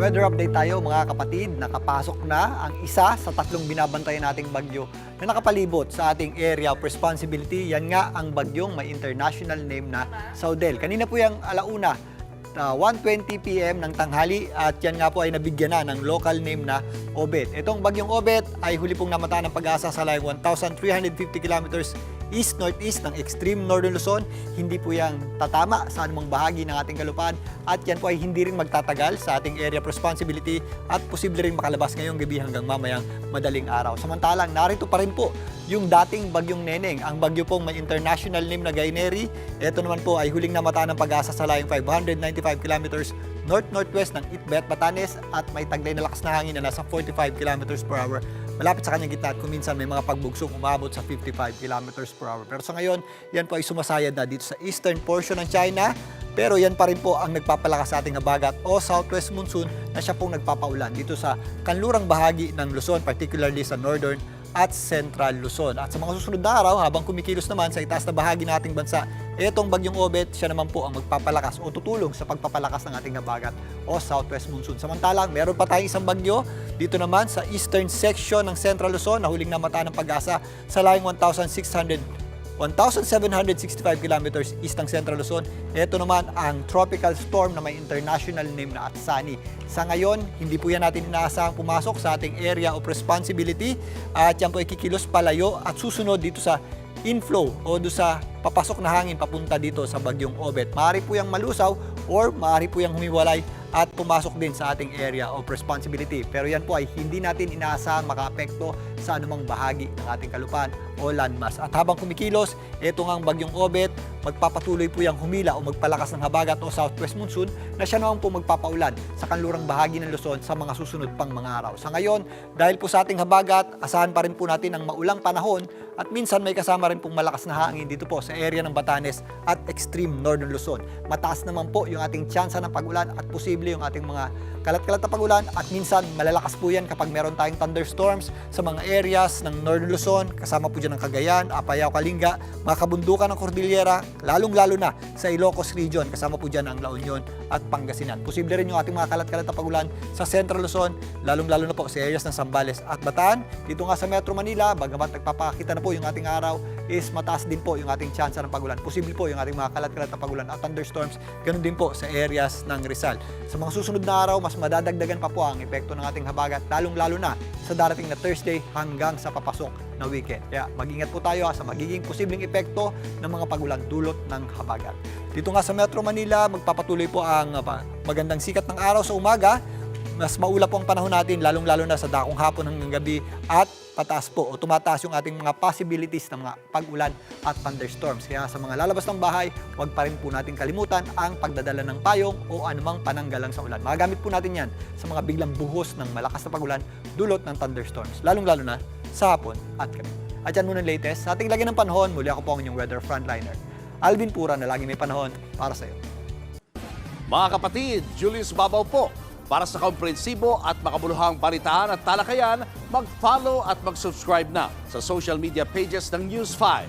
Weather update tayo mga kapatid. Nakapasok na ang isa sa tatlong binabantayan nating bagyo na nakapalibot sa ating area of responsibility. Yan nga ang bagyong may international name na Saudel. Kanina po yung alauna, 1:20 PM ng tanghali at yan nga po ay nabigyan na ng local name na Obet. Itong bagyong Obet ay huli pong namataan ng pag-asa sa layong 1,350 kilometers east-northeast ng extreme northern Luzon. Hindi po yan tatama sa anumang bahagi ng ating kalupaan at yan po ay hindi rin magtatagal sa ating area of responsibility at posible rin makalabas ngayong gabi hanggang mamayang madaling araw. Samantalang narito pa rin po yung dating bagyong Neneng, ang bagyo pong may international name na Gaineri. Ito naman po ay huling namataan ng pag-asa sa layong 595 kilometers north-northwest ng Itbet, Batanes at may taglay na lakas na hangin na nasa 45 kilometers per hour. Malapit sa kanyang gitna at kung minsan may mga pagbugsong umabot sa 55 kilometers per hour. Pero sa ngayon, yan po ay sumasayad na dito sa eastern portion ng China. Pero yan pa rin po ang nagpapalakas sa ating habagat o southwest monsoon na siya pong nagpapaulan dito sa kanlurang bahagi ng Luzon, particularly sa northern at central Luzon. At sa mga susunod na araw, habang kumikilos naman sa itaas na bahagi ng ating bansa, itong bagyong Obet, siya naman po ang magpapalakas o tutulong sa pagpapalakas ng ating habagat o southwest monsoon. Samantalang, meron pa tayong isang bagyo dito naman sa eastern section ng central Luzon na huling namataan ng pag-asa sa layong 1,765 kilometers east ng Central Luzon. Ito naman ang tropical storm na may international name na Atsani. Sa ngayon, hindi po yan natin inaasahang pumasok sa ating area of responsibility at yan po ay kikilos palayo at susunod dito sa inflow o doon sa papasok na hangin papunta dito sa bagyong Obet. Maaari po yung malusaw or maaari po yung humiwalay at pumasok din sa ating area of responsibility. Pero yan po ay hindi natin inaasahang makaapekto sa anumang bahagi ng ating kalupaan o landmass. At habang kumikilos, ito nga ang bagyong Obet, magpapatuloy po yung humila o magpalakas ng habagat o southwest monsoon na siya naman po magpapaulan sa kanlurang bahagi ng Luzon sa mga susunod pang mga araw. Sa ngayon, dahil po sa ating habagat, asahan pa rin po natin ang maulang panahon at minsan may kasama rin pong malakas na hangin dito po sa area ng Batanes at extreme northern Luzon. Mataas naman po yung ating tsansa ng pag-ulan at posible yung ating mga kalat-kalat na pag-ulan at minsan malalakas po yan kapag meron tayong thunderstorms sa mga areas ng northern Luzon, kasama po dyan ng Cagayan, Apayao, Kalinga, mga kabundukan ng Cordillera, lalong-lalo na sa Ilocos region, kasama po dyan ang La Union at Pangasinan. Posible rin yung ating mga kalat-kalat na pag-ulan sa Central Luzon, lalong-lalo na po sa areas ng Zambales at Bataan. Dito nga sa Metro Manila, bagamat nagpapakita na po yung ating araw, is mataas din po yung ating tsansa ng pag-ulan. Posible po yung ating mga kalat-kalat na pag-ulan at thunderstorms, ganun din po sa areas ng Rizal. Sa mga susunod na araw, mas madadagdagan pa po ang epekto ng ating habagat, lalong-lalo na sa darating na Thursday hanggang sa papasok na weekend. Kaya mag-ingat po tayo sa magiging posibleng epekto ng mga pagulan dulot ng habagat. Dito nga sa Metro Manila, magpapatuloy po ang magandang sikat ng araw sa umaga. Mas maulap po ang panahon natin, lalong-lalo na sa dakong hapon hanggang gabi at pataas po o tumataas yung ating mga possibilities ng mga pag-ulan at thunderstorms. Kaya sa mga lalabas ng bahay, huwag pa rin po natin kalimutan ang pagdadala ng payong o anumang pananggalang sa ulan. Magagamit po natin yan sa mga biglang buhos ng malakas na pag-ulan dulot ng thunderstorms, lalong-lalo na sa hapon at gabi. At yan muna ang latest. Sa ating lagyan ng panahon, muli ako po ang inyong weather frontliner, Alvin Pura, na laging may panahon para sa iyo. Mga kapatid, Julius Babaw po. Para sa komprehensibo at makabuluhang balitaan at talakayan, mag-follow at mag-subscribe na sa social media pages ng News 5.